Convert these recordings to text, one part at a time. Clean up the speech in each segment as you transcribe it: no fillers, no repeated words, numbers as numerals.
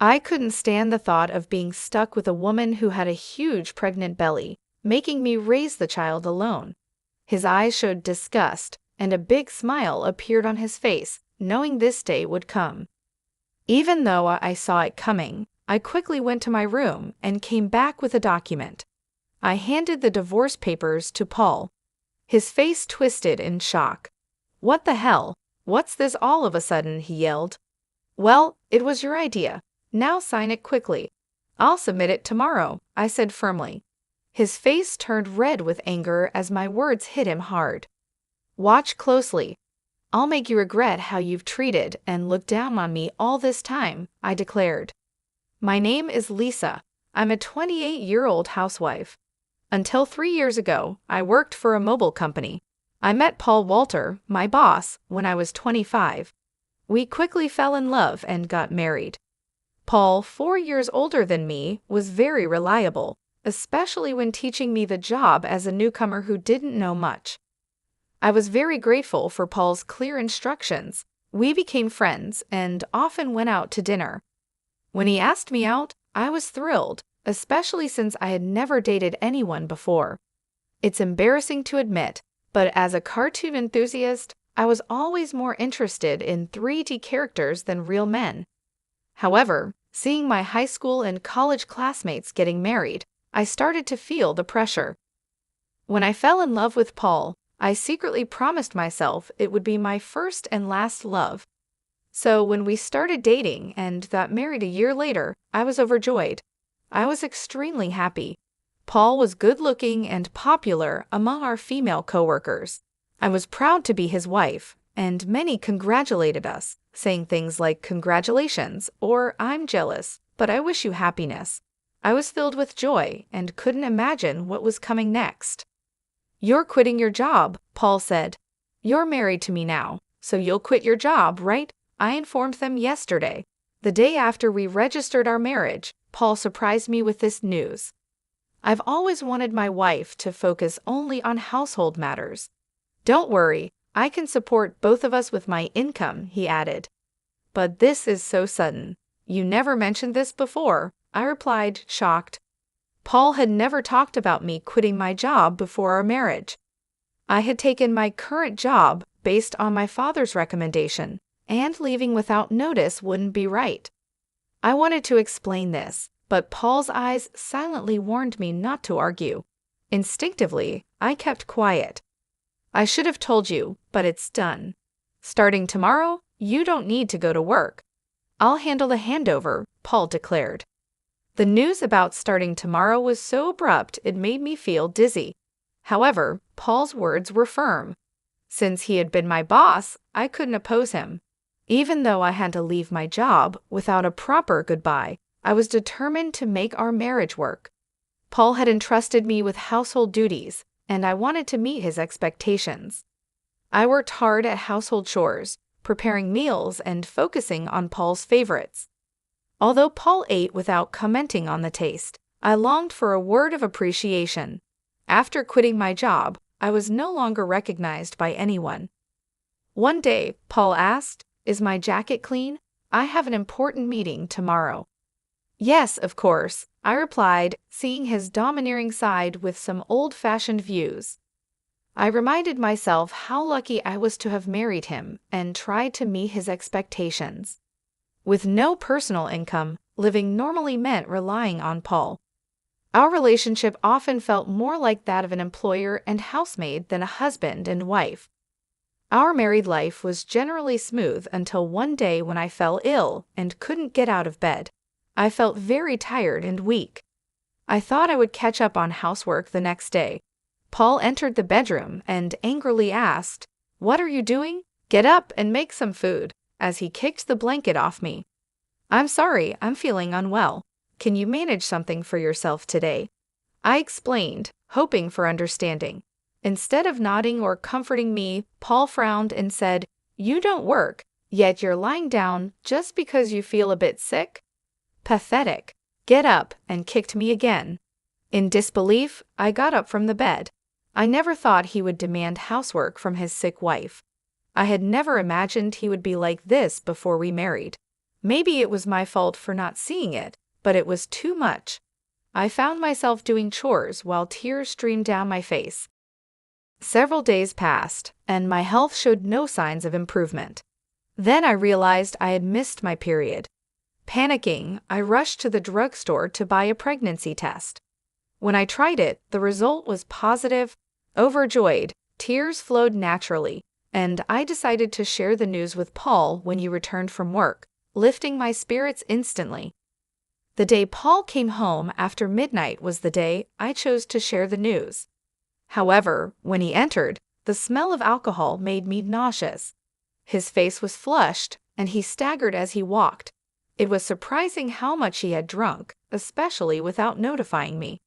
I couldn't stand the thought of being stuck with a woman who had a huge pregnant belly, making me raise the child alone. His eyes showed disgust, and a big smile appeared on his face, knowing this day would come. Even though I saw it coming, I quickly went to my room and came back with a document. I handed the divorce papers to Paul. His face twisted in shock. "What the hell? What's this all of a sudden?" he yelled. "Well, it was your idea. Now sign it quickly." "I'll submit it tomorrow," I said firmly. His face turned red with anger as my words hit him hard. "Watch closely. I'll make you regret how you've treated and looked down on me all this time," I declared. "My name is Lisa. I'm a 28-year-old housewife. Until 3 years ago, I worked for a mobile company. I met Paul Walter, my boss, when I was 25. We quickly fell in love and got married. Paul, 4 years older than me, was very reliable, especially when teaching me the job as a newcomer who didn't know much. I was very grateful for Paul's clear instructions. We became friends and often went out to dinner. When he asked me out, I was thrilled, especially since I had never dated anyone before. It's embarrassing to admit, but as a cartoon enthusiast, I was always more interested in 3D characters than real men. However, seeing my high school and college classmates getting married, I started to feel the pressure. When I fell in love with Paul, I secretly promised myself it would be my first and last love. So when we started dating and got married a year later, I was overjoyed. I was extremely happy. Paul was good-looking and popular among our female coworkers. I was proud to be his wife, and many congratulated us, saying things like "Congratulations" or "I'm jealous, but I wish you happiness." I was filled with joy and couldn't imagine what was coming next. "You're quitting your job," Paul said. "You're married to me now, so you'll quit your job, right?" I informed them yesterday. The day after we registered our marriage, Paul surprised me with this news. "I've always wanted my wife to focus only on household matters. Don't worry, I can support both of us with my income," he added. "But this is so sudden. You never mentioned this before," I replied, shocked. Paul had never talked about me quitting my job before our marriage. I had taken my current job based on my father's recommendation, and leaving without notice wouldn't be right. I wanted to explain this, but Paul's eyes silently warned me not to argue. Instinctively, I kept quiet. "I should have told you, but it's done. Starting tomorrow, you don't need to go to work. I'll handle the handover," Paul declared. The news about starting tomorrow was so abrupt it made me feel dizzy. However, Paul's words were firm. Since he had been my boss, I couldn't oppose him. Even though I had to leave my job without a proper goodbye, I was determined to make our marriage work. Paul had entrusted me with household duties, and I wanted to meet his expectations. I worked hard at household chores, preparing meals and focusing on Paul's favorites. Although Paul ate without commenting on the taste, I longed for a word of appreciation. After quitting my job, I was no longer recognized by anyone. One day, Paul asked, "Is my jacket clean? I have an important meeting tomorrow." "Yes, of course," I replied, seeing his domineering side with some old-fashioned views. I reminded myself how lucky I was to have married him and tried to meet his expectations. With no personal income, living normally meant relying on Paul. Our relationship often felt more like that of an employer and housemaid than a husband and wife. Our married life was generally smooth until one day when I fell ill and couldn't get out of bed. I felt very tired and weak. I thought I would catch up on housework the next day. Paul entered the bedroom and angrily asked, "What are you doing? Get up and make some food," as he kicked the blanket off me. "I'm sorry, I'm feeling unwell. Can you manage something for yourself today?" I explained, hoping for understanding. Instead of nodding or comforting me, Paul frowned and said, "You don't work, yet you're lying down just because you feel a bit sick? Pathetic. Get up," and kicked me again. In disbelief, I got up from the bed. I never thought he would demand housework from his sick wife. I had never imagined he would be like this before we married. Maybe it was my fault for not seeing it, but it was too much. I found myself doing chores while tears streamed down my face. Several days passed, and my health showed no signs of improvement. Then I realized I had missed my period. Panicking, I rushed to the drugstore to buy a pregnancy test. When I tried it, the result was positive. Overjoyed, tears flowed naturally, and I decided to share the news with Paul when he returned from work, lifting my spirits instantly. The day Paul came home after midnight was the day I chose to share the news. However, when he entered, the smell of alcohol made me nauseous. His face was flushed, and he staggered as he walked. It was surprising how much he had drunk, especially without notifying me.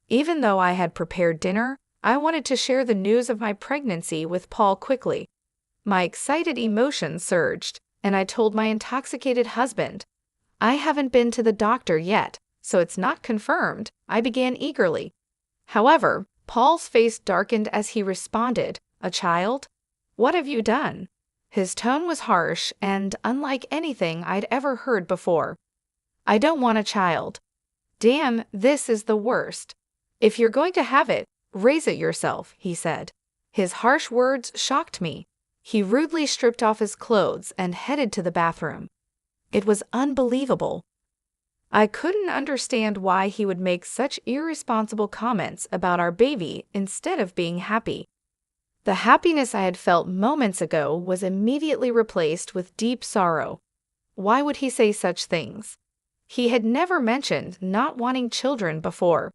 Even though I had prepared dinner, I wanted to share the news of my pregnancy with Paul quickly. My excited emotions surged, and I told my intoxicated husband, "I haven't been to the doctor yet, so it's not confirmed," I began eagerly. However, Paul's face darkened as he responded, "A child? What have you done?" His tone was harsh and unlike anything I'd ever heard before. "I don't want a child." "Damn, this is the worst. If you're going to have it, raise it yourself," he said. His harsh words shocked me. He rudely stripped off his clothes and headed to the bathroom. It was unbelievable. I couldn't understand why he would make such irresponsible comments about our baby instead of being happy. The happiness I had felt moments ago was immediately replaced with deep sorrow. Why would he say such things? He had never mentioned not wanting children before.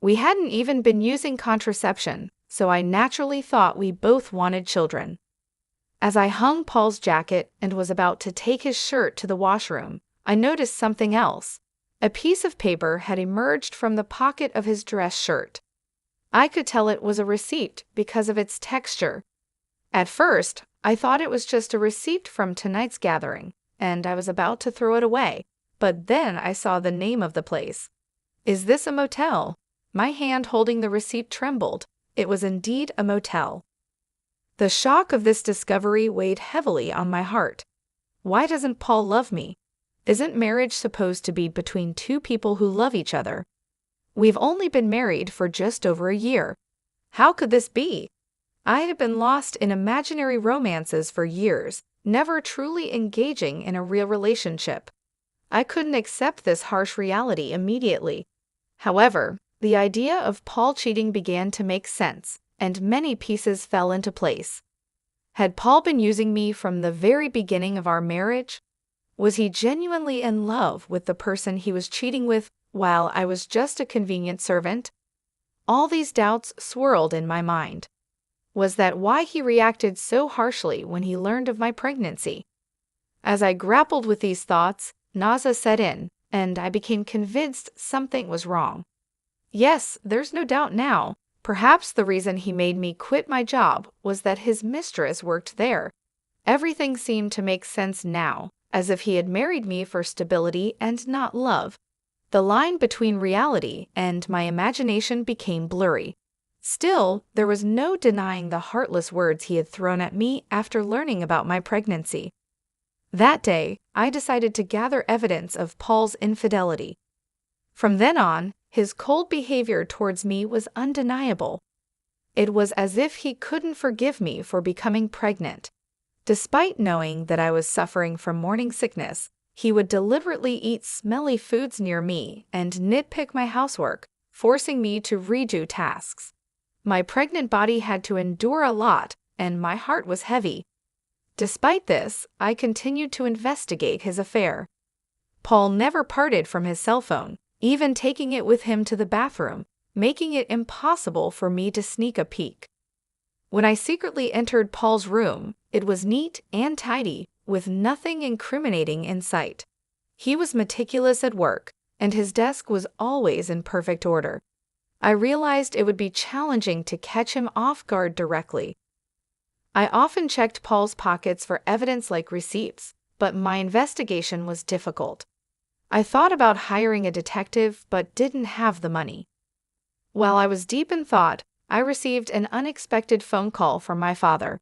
We hadn't even been using contraception, so I naturally thought we both wanted children. As I hung Paul's jacket and was about to take his shirt to the washroom, I noticed something else. A piece of paper had emerged from the pocket of his dress shirt. I could tell it was a receipt because of its texture. At first, I thought it was just a receipt from tonight's gathering, and I was about to throw it away, but then I saw the name of the place. "Is this a motel?" My hand holding the receipt trembled. It was indeed a motel. The shock of this discovery weighed heavily on my heart. Why doesn't Paul love me? Isn't marriage supposed to be between two people who love each other? We've only been married for just over a year. How could this be? I had been lost in imaginary romances for years, never truly engaging in a real relationship. I couldn't accept this harsh reality immediately. However, the idea of Paul cheating began to make sense, and many pieces fell into place. Had Paul been using me from the very beginning of our marriage? Was he genuinely in love with the person he was cheating with while I was just a convenient servant? All these doubts swirled in my mind. Was that why he reacted so harshly when he learned of my pregnancy? As I grappled with these thoughts, nausea set in, and I became convinced something was wrong. Yes, there's no doubt now. Perhaps the reason he made me quit my job was that his mistress worked there. Everything seemed to make sense now, as if he had married me for stability and not love. The line between reality and my imagination became blurry. Still, there was no denying the heartless words he had thrown at me after learning about my pregnancy. That day, I decided to gather evidence of Paul's infidelity. From then on, his cold behavior towards me was undeniable. It was as if he couldn't forgive me for becoming pregnant. Despite knowing that I was suffering from morning sickness, he would deliberately eat smelly foods near me and nitpick my housework, forcing me to redo tasks. My pregnant body had to endure a lot, and my heart was heavy. Despite this, I continued to investigate his affair. Paul never parted from his cell phone, even taking it with him to the bathroom, making it impossible for me to sneak a peek. When I secretly entered Paul's room, it was neat and tidy, with nothing incriminating in sight. He was meticulous at work, and his desk was always in perfect order. I realized it would be challenging to catch him off guard directly. I often checked Paul's pockets for evidence like receipts, but my investigation was difficult. I thought about hiring a detective, but didn't have the money. While I was deep in thought, I received an unexpected phone call from my father.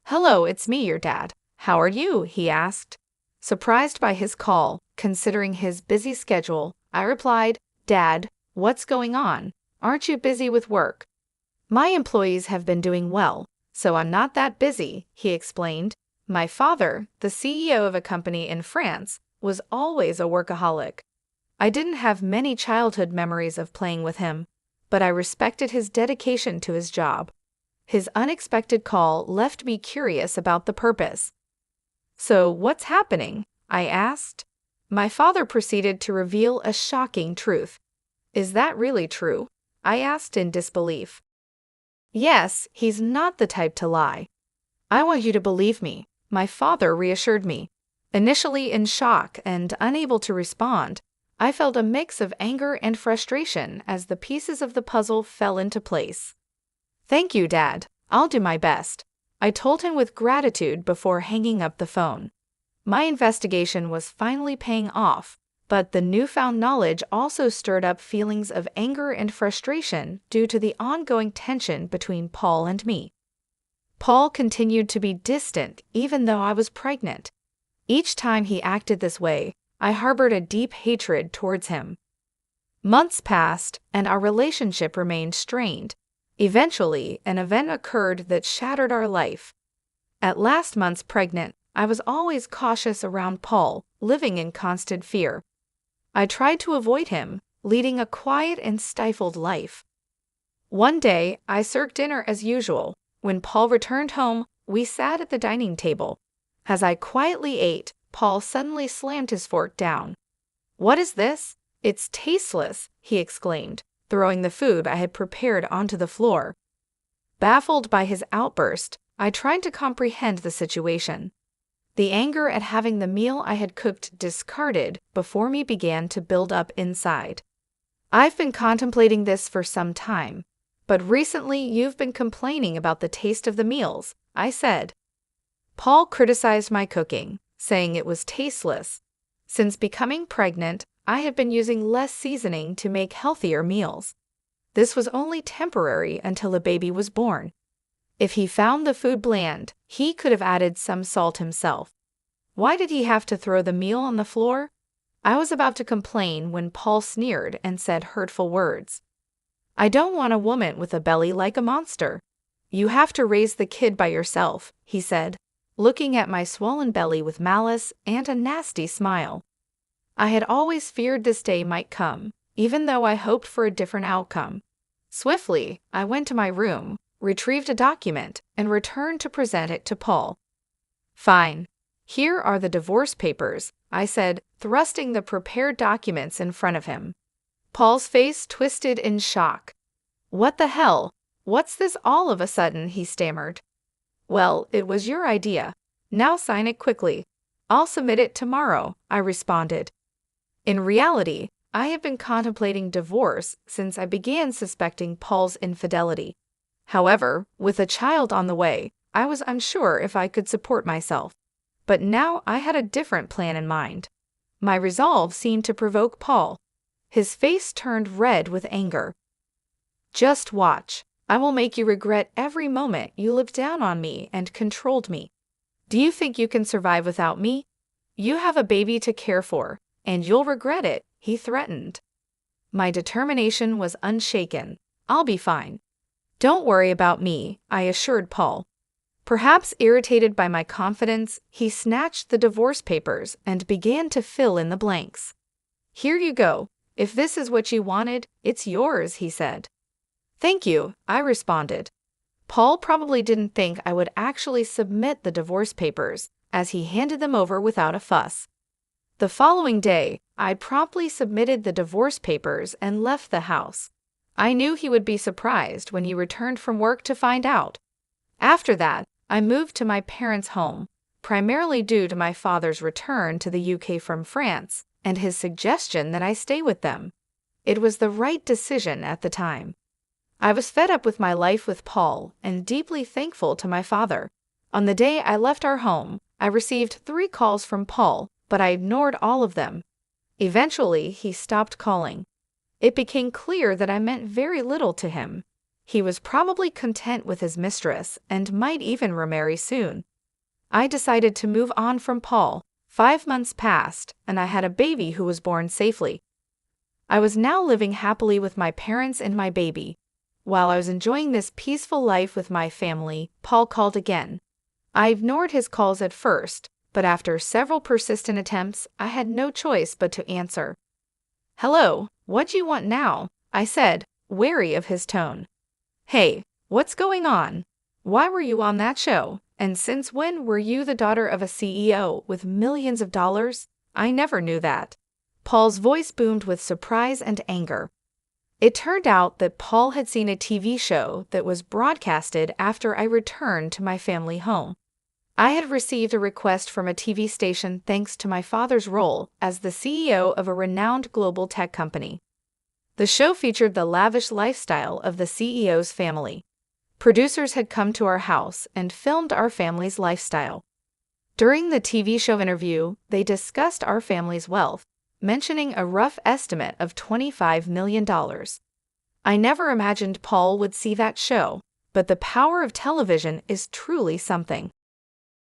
"Hello, it's me, your dad. How are you?" he asked. Surprised by his call, considering his busy schedule, I replied, "Dad, what's going on? Aren't you busy with work?" "My employees have been doing well, so I'm not that busy," he explained. My father, the CEO of a company in France, was always a workaholic. I didn't have many childhood memories of playing with him, but I respected his dedication to his job. His unexpected call left me curious about the purpose. "So, what's happening?" I asked. My father proceeded to reveal a shocking truth. "Is that really true?" I asked in disbelief. "Yes, he's not the type to lie." "I want you to believe me," my father reassured me. Initially in shock and unable to respond, I felt a mix of anger and frustration as the pieces of the puzzle fell into place. "Thank you, Dad. I'll do my best," I told him with gratitude before hanging up the phone. My investigation was finally paying off, but the newfound knowledge also stirred up feelings of anger and frustration due to the ongoing tension between Paul and me. Paul continued to be distant even though I was pregnant. Each time he acted this way, I harbored a deep hatred towards him. Months passed, and our relationship remained strained. Eventually, an event occurred that shattered our life. At last months pregnant, I was always cautious around Paul, living in constant fear. I tried to avoid him, leading a quiet and stifled life. One day, I served dinner as usual. When Paul returned home, we sat at the dining table. As I quietly ate, Paul suddenly slammed his fork down. "What is this? It's tasteless," he exclaimed, throwing the food I had prepared onto the floor. Baffled by his outburst, I tried to comprehend the situation. The anger at having the meal I had cooked discarded before me began to build up inside. "I've been contemplating this for some time, but recently you've been complaining about the taste of the meals," I said. Paul criticized my cooking, saying it was tasteless. Since becoming pregnant, I had been using less seasoning to make healthier meals. This was only temporary until a baby was born. If he found the food bland, he could have added some salt himself. Why did he have to throw the meal on the floor? I was about to complain when Paul sneered and said hurtful words. "I don't want a woman with a belly like a monster. You have to raise the kid by yourself," he said, looking at my swollen belly with malice and a nasty smile. I had always feared this day might come, even though I hoped for a different outcome. Swiftly, I went to my room, retrieved a document, and returned to present it to Paul. "Fine. Here are the divorce papers," I said, thrusting the prepared documents in front of him. Paul's face twisted in shock. "What the hell? What's this all of a sudden?" he stammered. "Well, it was your idea. Now sign it quickly. I'll submit it tomorrow," I responded. In reality, I have been contemplating divorce since I began suspecting Paul's infidelity. However, with a child on the way, I was unsure if I could support myself. But now I had a different plan in mind. My resolve seemed to provoke Paul. His face turned red with anger. "Just watch. I will make you regret every moment you looked down on me and controlled me. Do you think you can survive without me? You have a baby to care for, and you'll regret it," he threatened. My determination was unshaken. "I'll be fine." "Don't worry about me," I assured Paul. Perhaps irritated by my confidence, he snatched the divorce papers and began to fill in the blanks. "Here you go. If this is what you wanted, it's yours," he said. "Thank you," I responded. Paul probably didn't think I would actually submit the divorce papers, as he handed them over without a fuss. The following day, I promptly submitted the divorce papers and left the house. I knew he would be surprised when he returned from work to find out. After that, I moved to my parents' home, primarily due to my father's return to the UK from France and his suggestion that I stay with them. It was the right decision at the time. I was fed up with my life with Paul and deeply thankful to my father. On the day I left our home, I received 3 calls from Paul, but I ignored all of them. Eventually, he stopped calling. It became clear that I meant very little to him. He was probably content with his mistress and might even remarry soon. I decided to move on from Paul, 5 months passed, and I had a baby who was born safely. I was now living happily with my parents and my baby. While I was enjoying this peaceful life with my family, Paul called again. I ignored his calls at first, but after several persistent attempts, I had no choice but to answer. "Hello, what do you want now?" I said, wary of his tone. "Hey, what's going on? Why were you on that show? And since when were you the daughter of a CEO with millions of dollars? I never knew that." Paul's voice boomed with surprise and anger. It turned out that Paul had seen a TV show that was broadcasted after I returned to my family home. I had received a request from a TV station thanks to my father's role as the CEO of a renowned global tech company. The show featured the lavish lifestyle of the CEO's family. Producers had come to our house and filmed our family's lifestyle. During the TV show interview, they discussed our family's wealth, mentioning a rough estimate of $25 million. I never imagined Paul would see that show, but the power of television is truly something.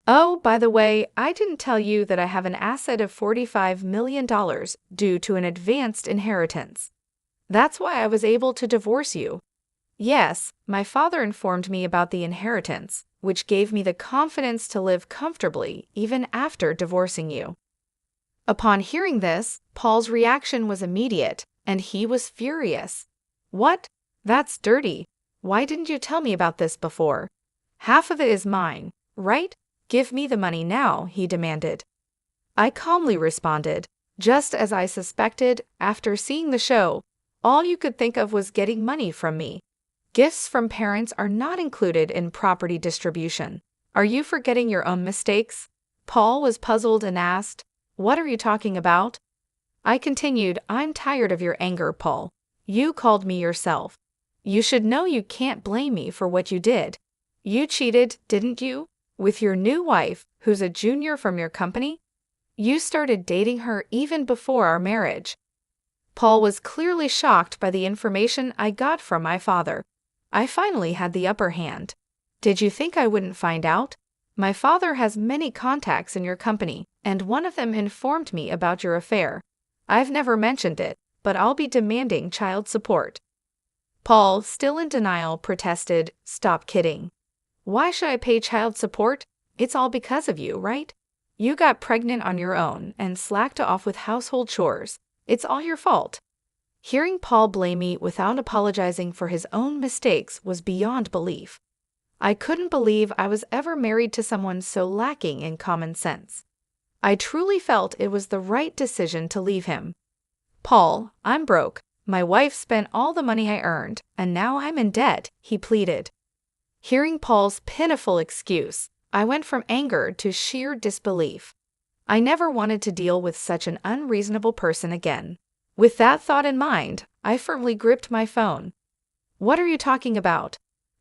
"Oh, by the way, I didn't tell you that I have an asset of $45 million due to an advanced inheritance. That's why I was able to divorce you." Yes, my father informed me about the inheritance, which gave me the confidence to live comfortably even after divorcing you. Upon hearing this, Paul's reaction was immediate, and he was furious. "What? That's dirty. Why didn't you tell me about this before? Half of it is mine, right? Give me the money now," he demanded. I calmly responded, "Just as I suspected, after seeing the show, all you could think of was getting money from me. Gifts from parents are not included in property distribution. Are you forgetting your own mistakes?" Paul was puzzled and asked, "What are you talking about?" I continued, "I'm tired of your anger, Paul. You called me yourself. You should know you can't blame me for what you did. You cheated, didn't you? With your new wife, who's a junior from your company? You started dating her even before our marriage." Paul was clearly shocked by the information I got from my father. I finally had the upper hand. "Did you think I wouldn't find out? My father has many contacts in your company, and one of them informed me about your affair. I've never mentioned it, but I'll be demanding child support." Paul, still in denial, protested, "Stop kidding. Why should I pay child support? It's all because of you, right? You got pregnant on your own and slacked off with household chores. It's all your fault." Hearing Paul blame me without apologizing for his own mistakes was beyond belief. I couldn't believe I was ever married to someone so lacking in common sense. I truly felt it was the right decision to leave him. "Paul, I'm broke. My wife spent all the money I earned, and now I'm in debt," he pleaded. Hearing Paul's pitiful excuse, I went from anger to sheer disbelief. I never wanted to deal with such an unreasonable person again. With that thought in mind, I firmly gripped my phone. "What are you talking about?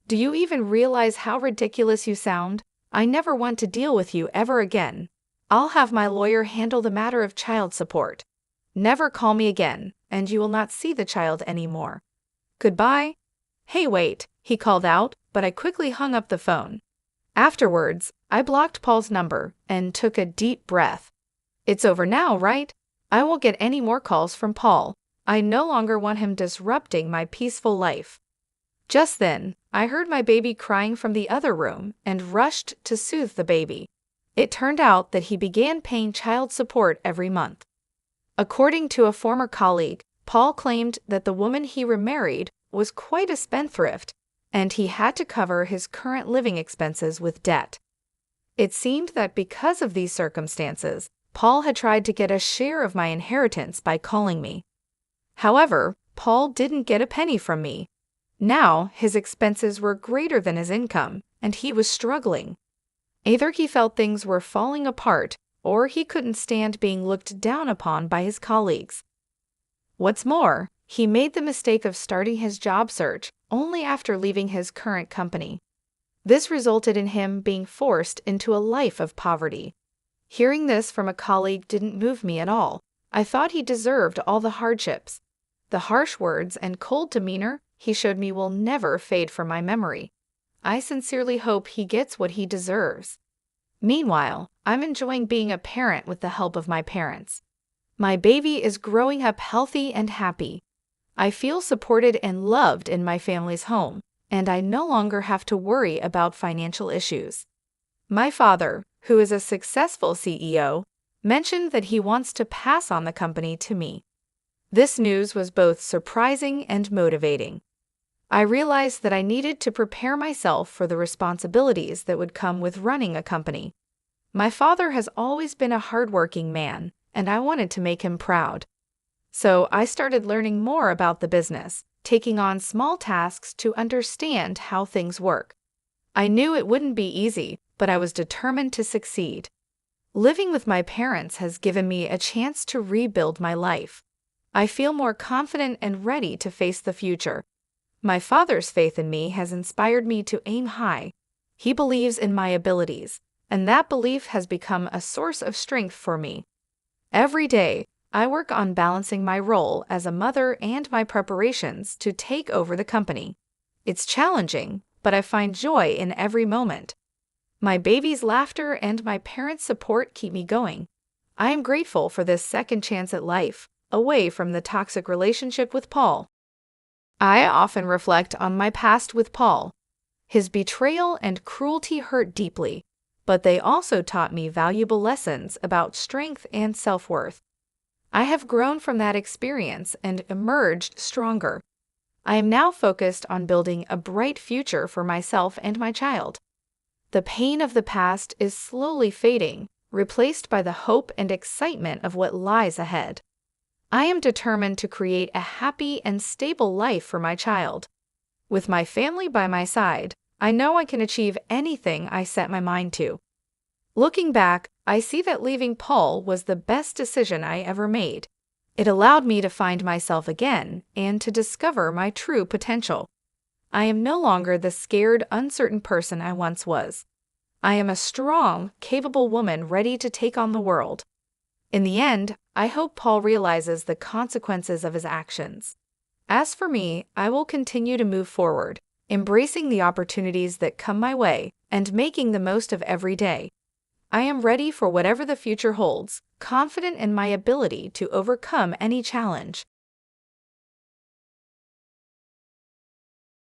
Do you even realize how ridiculous you sound? I never want to deal with you ever again. I'll have my lawyer handle the matter of child support. Never call me again, and you will not see the child anymore. Goodbye." "Hey, wait," he called out, but I quickly hung up the phone. Afterwards, I blocked Paul's number and took a deep breath. It's over now, right? I won't get any more calls from Paul. I no longer want him disrupting my peaceful life. Just then, I heard my baby crying from the other room and rushed to soothe the baby. It turned out that he began paying child support every month. According to a former colleague, Paul claimed that the woman he remarried was quite a spendthrift, and he had to cover his current living expenses with debt. It seemed that because of these circumstances, Paul had tried to get a share of my inheritance by calling me. However, Paul didn't get a penny from me. Now, his expenses were greater than his income, and he was struggling. Either he felt things were falling apart, or he couldn't stand being looked down upon by his colleagues. What's more, he made the mistake of starting his job search only after leaving his current company. This resulted in him being forced into a life of poverty. Hearing this from a colleague didn't move me at all. I thought he deserved all the hardships. The harsh words and cold demeanor he showed me will never fade from my memory. I sincerely hope he gets what he deserves. Meanwhile, I'm enjoying being a parent with the help of my parents. My baby is growing up healthy and happy. I feel supported and loved in my family's home, and I no longer have to worry about financial issues. My father, who is a successful CEO, mentioned that he wants to pass on the company to me. This news was both surprising and motivating. I realized that I needed to prepare myself for the responsibilities that would come with running a company. My father has always been a hardworking man, and I wanted to make him proud. So I started learning more about the business, taking on small tasks to understand how things work. I knew it wouldn't be easy, but I was determined to succeed. Living with my parents has given me a chance to rebuild my life. I feel more confident and ready to face the future. My father's faith in me has inspired me to aim high. He believes in my abilities, and that belief has become a source of strength for me. Every day, I work on balancing my role as a mother and my preparations to take over the company. It's challenging, but I find joy in every moment. My baby's laughter and my parents' support keep me going. I am grateful for this second chance at life, away from the toxic relationship with Paul. I often reflect on my past with Paul. His betrayal and cruelty hurt deeply, but they also taught me valuable lessons about strength and self-worth. I have grown from that experience and emerged stronger. I am now focused on building a bright future for myself and my child. The pain of the past is slowly fading, replaced by the hope and excitement of what lies ahead. I am determined to create a happy and stable life for my child. With my family by my side, I know I can achieve anything I set my mind to. Looking back, I see that leaving Paul was the best decision I ever made. It allowed me to find myself again and to discover my true potential. I am no longer the scared, uncertain person I once was. I am a strong, capable woman ready to take on the world. In the end, I hope Paul realizes the consequences of his actions. As for me, I will continue to move forward, embracing the opportunities that come my way and making the most of every day. I am ready for whatever the future holds, confident in my ability to overcome any challenge.